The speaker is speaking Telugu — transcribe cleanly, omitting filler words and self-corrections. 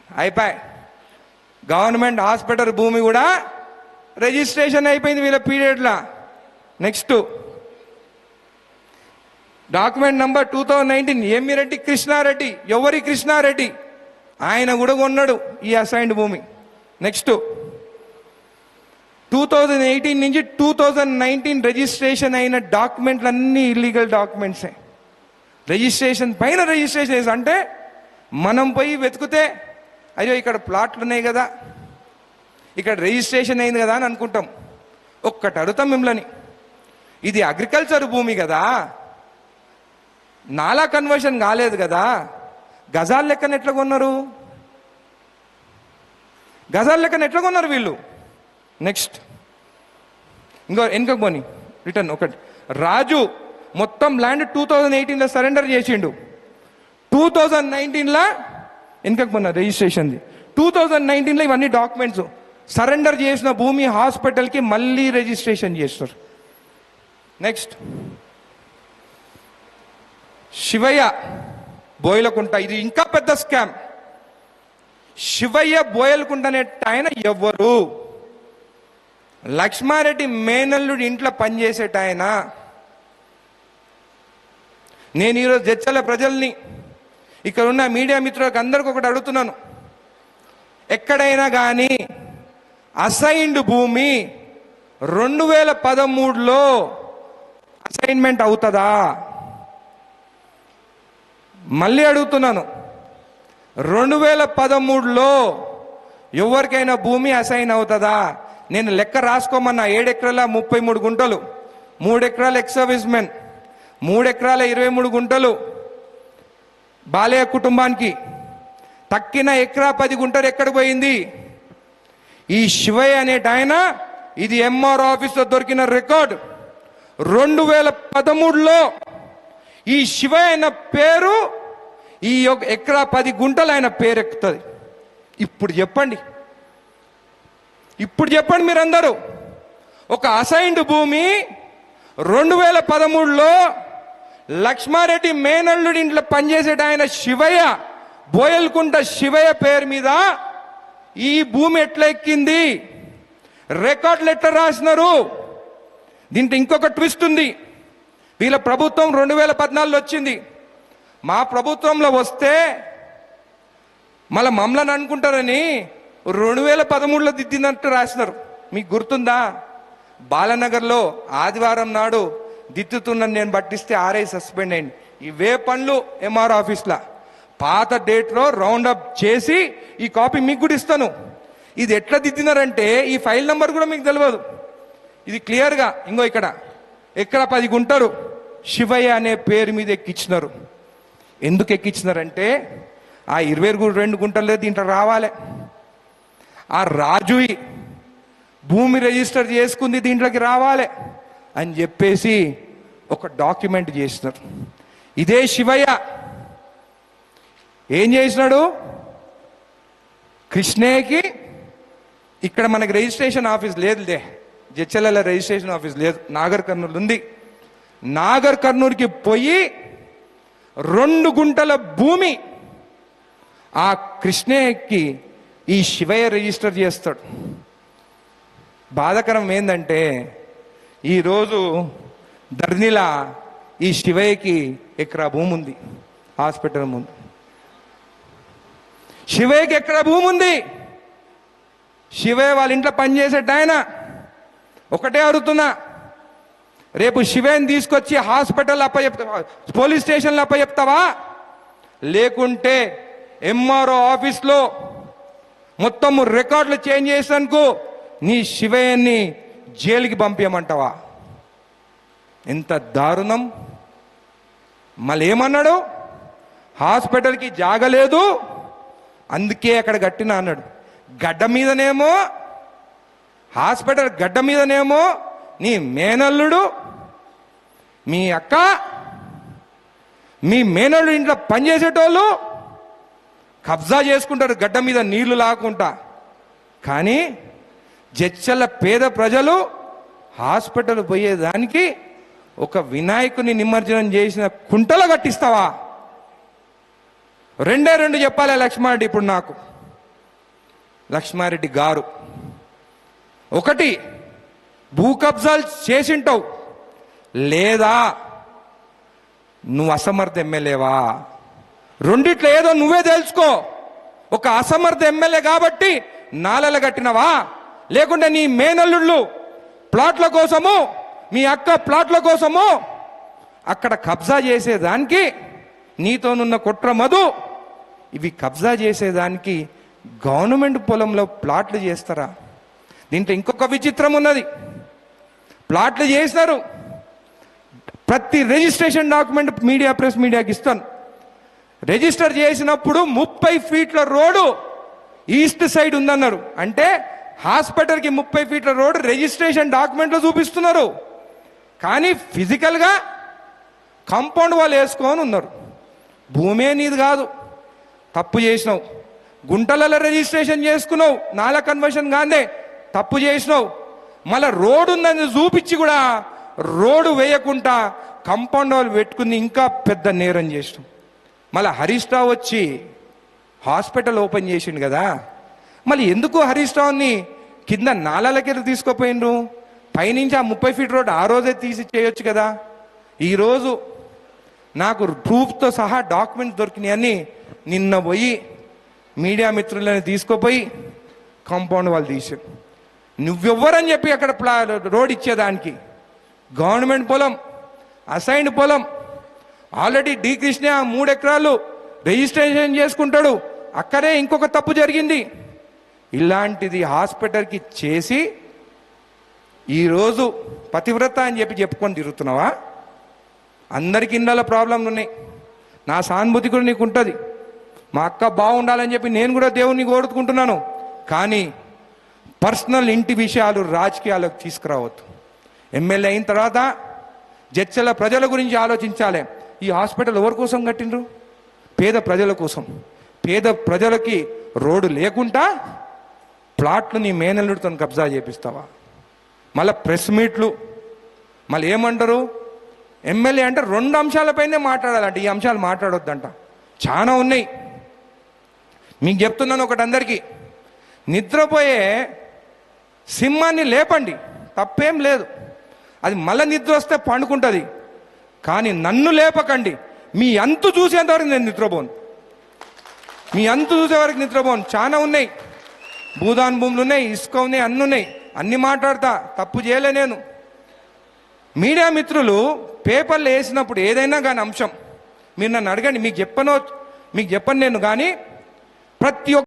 అయిపోయి గవర్నమెంట్ హాస్పిటల్ భూమి కూడా రిజిస్ట్రేషన్ అయిపోయింది వీళ్ళ పీరియడ్లా. Next document number 2019 Emmireddy Krishnareddy. ఎవరి కృష్ణారెడ్డి? ఆయన కూడా కొన్నాడు ఈ అసైన్డ్ భూమి. నెక్స్ట్ 2018 నుంచి 2019 రిజిస్ట్రేషన్ అయిన డాక్యుమెంట్లు అన్నీ ఇల్లీగల్ డాక్యుమెంట్సే. రిజిస్ట్రేషన్ పైన రిజిస్ట్రేషన్ అంటే మనం పోయి వెతికితే అయ్యో ఇక్కడ ప్లాట్లు ఉన్నాయి కదా, ఇక్కడ రిజిస్ట్రేషన్ అయింది కదా అని అనుకుంటాం. ఒక్కటి అడుగుతాం మిమ్మల్ని, ఇది అగ్రికల్చర్ భూమి కదా, నాలా కన్వర్షన్ కాలేదు కదా, గజాల లెక్కన ఎట్లా కొన్నారు? గజాల లెక్కన ఎట్లా కొన్నారు వీళ్ళు? నెక్స్ట్ ఇంకో వెనుకకు పోని రిటర్న్ ఒకటి. రాజు మొత్తం ల్యాండ్ 2018లో సరెండర్ చేసిండు. 2019లో వెనుకకు పోయిన రిజిస్ట్రేషన్ది. 2019లో ఇవన్నీ డాక్యుమెంట్స్ సరెండర్ చేసిన భూమి హాస్పిటల్కి మళ్ళీ రిజిస్ట్రేషన్ చేస్తారు. నెక్స్ట్ శివయ్య బోయలకుంట. ఇది ఇంకా పెద్ద స్కామ్. శివయ్య బోయలకుంట అనే ఆయన ఎవరు? లక్ష్మారెడ్డి మేనల్లుడి ఇంట్లో పనిచేసేట ఆయన. నేను ఈరోజు జడ్చర్ల ప్రజల్ని, ఇక్కడ ఉన్న మీడియా మిత్రులకు అందరికి ఒకటి అడుగుతున్నాను, ఎక్కడైనా కానీ అసైన్డ్ భూమి 2013లో అసైన్మెంట్ అవుతుందా? మళ్ళీ అడుగుతున్నాను, 2013లో ఎవరికైనా భూమి అసైన్ అవుతుందా? నేను లెక్క రాసుకోమన్నా. 7 ఎకరాల 33 గుంటలు, 3 ఎకరాల ఎక్స్ సర్వీస్ మెన్, 3 ఎకరాల 23 గుంటలు బాలయ్య కుటుంబానికి, తక్కిన ఎకరా 10 గుంటలు ఎక్కడ పోయింది? ఈ శివయ్య అనేట ఆయన, ఇది ఎంఆర్ ఆఫీస్లో దొరికిన రికార్డు. 2013లో ఈ శివయ్య అయిన పేరు, ఈ ఎకరా 10 గుంటలు ఆయన పేరు ఎక్కుతుంది. ఇప్పుడు చెప్పండి మీరందరూ, ఒక అసైన్డ్ భూమి 2013లో లక్ష్మారెడ్డి మేనల్లుడి ఇంట్లో పనిచేసేట ఆయన శివయ్య, బోయల్కుంట శివయ్య పేరు మీద ఈ భూమి ఎట్లా ఎక్కింది? రికార్డులు ఎట్లా రాసినారు? దీంట్లో ఇంకొక ట్విస్ట్ ఉంది. వీళ్ళ ప్రభుత్వం 2014లో వచ్చింది. మా ప్రభుత్వంలో వస్తే మళ్ళీ మమ్మల్ని అనుకుంటారని 2013లో దిద్దినట్టు రాసినారు. మీకు గుర్తుందా? బాలనగర్లో ఆదివారం నాడు దిద్దుతున్న నేను పట్టిస్తే ఆర్ఐ సస్పెండ్ అయింది. ఇవే పనులు ఎంఆర్ ఆఫీస్లో పాత డేట్లో రౌండప్ చేసి ఈ కాపీ మీకు కూడా ఇస్తాను. ఇది ఎట్లా దిద్దినారంటే ఈ ఫైల్ నెంబర్ కూడా మీకు తెలియదు. ఇది క్లియర్గా ఇంకో ఇక్కడ 10 గుంటలు శివయ్య అనే పేరు మీద ఎక్కించినారు. ఎందుకు ఎక్కించినారంటే ఆ 22 గుంటలు దీంట్లో రావాలి, ఆ రాజు భూమి రిజిస్టర్ చేసుకుంది దీంట్లోకి రావాలి అని చెప్పేసి ఒక డాక్యుమెంట్ చేసినారు. ఇదే శివయ్య ఏం చేసినాడు? కృష్ణయ్యకి ఇక్కడ మనకి రిజిస్ట్రేషన్ ఆఫీస్ లేదులే, జడ్చర్ల రిజిస్ట్రేషన్ ఆఫీస్ లేదు, నాగర్ కర్నూలు ఉంది. నాగర్ కర్నూలుకి పోయి 2 గుంటల భూమి ఆ కృష్ణయ్యకి ఈ శివయ్య రిజిస్టర్ చేస్తాడు. బాధాకరం ఏంటంటే ఈరోజు ధర్నిలా ఈ శివయ్యకి ఎకరా భూమి ఉంది హాస్పిటల్ ముందు. శివయ్యకి ఎకరా భూమి ఉంది. శివయ్య వాళ్ళ ఇంట్లో పనిచేసేట ఆయన. ఒకటే అడుగుతున్నా, రేపు శివయ్యని తీసుకొచ్చి హాస్పిటల్ అప్పచెప్తావా, పోలీస్ స్టేషన్లో అప్పచెప్తావా? లేకుంటే ఎంఆర్ఓ ఆఫీస్లో మొత్తం రికార్డులు చేంజ్ చేసానుకో నీ శివయ్యని జైలుకి పంపించమంటావా? ఎంత దారుణం! మళ్ళీ ఏమన్నాడు? హాస్పిటల్కి జాగలేదు అందుకే అక్కడ కట్టినా అన్నాడు. గడ్డ మీదనేమో హాస్పిటల్ గడ్డ మీదనేమో నీ మేనల్లుడు, మీ అక్క, మీ మేనల్లుడు ఇంట్లో పనిచేసేటోళ్ళు కబ్జా చేసుకుంటారు గడ్డ మీద నీళ్లు లాక్కుంటా. కానీ జడ్చర్ల పేద ప్రజలు హాస్పిటల్ పోయేదానికి ఒక వినాయకుని నిమజ్జనం చేసిన కుంటలో కట్టిస్తావా? 2 చెప్పాలి లక్ష్మారెడ్డి. ఇప్పుడు నాకు లక్ష్మారెడ్డి గారు, ఒకటి భూ కబ్జాలు చేసింటావు, లేదా నువ్వు అసమర్థ ఎమ్మెల్యేవా? రెండిట్లో ఏదో నువ్వే తెలుసుకో. ఒక అసమర్థ ఎమ్మెల్యే కాబట్టి నాలలు కట్టినవా, లేకుంటే నీ మేనల్లుళ్ళు ప్లాట్ల కోసము, మీ అక్క ప్లాట్ల కోసము అక్కడ కబ్జా చేసేదానికి నీతోనున్న కుట్ర మధు, ఇవి కబ్జా చేసేదానికి గవర్నమెంట్ పొలంలో ప్లాట్లు చేస్తారా? దీంట్లో ఇంకొక విచిత్రం ఉన్నది. ప్లాట్లు చేసినారు, ప్రతి రిజిస్ట్రేషన్ డాక్యుమెంట్ ప్రెస్ మీడియాకి ఇస్తాను. రిజిస్టర్ చేసినప్పుడు 30 ఫీట్ల రోడ్డు ఈస్ట్ సైడ్ ఉందన్నారు. అంటే హాస్పిటల్కి 30 ఫీట్ల రోడ్డు రిజిస్ట్రేషన్ డాక్యుమెంట్లో చూపిస్తున్నారు, కానీ ఫిజికల్గా కాంపౌండ్ వాళ్ళు వేసుకొని ఉన్నారు. భూమే నీది కాదు, తప్పు చేసినావు. గుంటలలో రిజిస్ట్రేషన్ చేసుకున్నావు, నాలా కన్వర్షన్ కాదే, తప్పు చేసినావు. మళ్ళీ రోడ్డు ఉందని చూపించి కూడా రోడ్డు వేయకుండా కాంపౌండ్ వాళ్ళు పెట్టుకుని ఇంకా పెద్ద నేరం చేసినావు. మళ్ళీ హరీష్ రావు వచ్చి హాస్పిటల్ ఓపెన్ చేసిండు కదా, మళ్ళీ ఎందుకు హరీష్ రావుని కింద నాలాలకి తీసుకుపోయిండ్రు? పైనుంచి ఆ 30 ఫీట్ రోడ్ ఆ రోజే తీసి చేయొచ్చు కదా. ఈరోజు నాకు ప్రూఫ్తో సహా డాక్యుమెంట్స్ దొరికినాయని నిన్న పోయి మీడియా మిత్రులని తీసుకుపోయి కాంపౌండ్ వాళ్ళు తీసారు. నువ్వెవ్వరని చెప్పి అక్కడ రోడ్ ఇచ్చేదానికి? గవర్నమెంట్ పొలం, అసైన్డ్ పొలం, ఆల్రెడీ డి కృష్ణ 3 ఎకరాలు రిజిస్ట్రేషన్ చేసుకుంటాడు, అక్కడే ఇంకొక తప్పు జరిగింది. ఇలాంటిది హాస్పిటల్కి చేసి ఈరోజు పతివ్రత అని చెప్పి చెప్పుకొని తిరుగుతున్నావా? అందరికి ఇళ్ళ ప్రాబ్లంలు ఉన్నాయి, నా సానుభూతి కూడా నీకు ఉంటుంది. మా అక్క బాగుండాలని చెప్పి నేను కూడా దేవుణ్ణి కోరుకుంటున్నాను, కానీ పర్సనల్ ఇంటి విషయాలు రాజకీయాలకు తీసుకురావద్దు. ఎమ్మెల్యే అయిన తర్వాత జడ్చల ప్రజల గురించి ఆలోచించాలి. ఈ హాస్పిటల్ ఎవరి కోసం కట్టిండ్రు? పేద ప్రజల కోసం. పేద ప్రజలకి రోడ్డు లేకుండా ప్లాట్లు నీ మేనల్లుడితో కబ్జా చేపిస్తావా? మళ్ళీ ప్రెస్ మీట్లు, మళ్ళీ ఏమంటారు? ఎమ్మెల్యే అంటే 2 అంశాలపైనే మాట్లాడాలంట, ఈ అంశాలు మాట్లాడొద్దంట. చాలా ఉన్నాయి. మీకు చెప్తున్నాను ఒకటి అందరికీ, నిద్రపోయే సింహాన్ని లేపండి, తప్పేం లేదు. అది మళ్ళీ నిద్ర వస్తే పండుకుంటుంది, కానీ నన్ను లేపకండి. మీ అంతు చూసేంతవరకు నేను నిద్రపోను, మీ అంతు చూసే వరకు నిద్రపోను. చాలా ఉన్నాయి, భూదాన్ భూములు ఉన్నాయి, ఇసుక ఉన్నాయి, అన్నీ ఉన్నాయి, అన్నీ మాట్లాడతా, తప్పు చేయలే నేను. మీడియా మిత్రులు పేపర్లు వేసినప్పుడు ఏదైనా కానీ అంశం మీరు నన్ను అడగండి, మీకు చెప్పను నేను, కానీ ప్రతి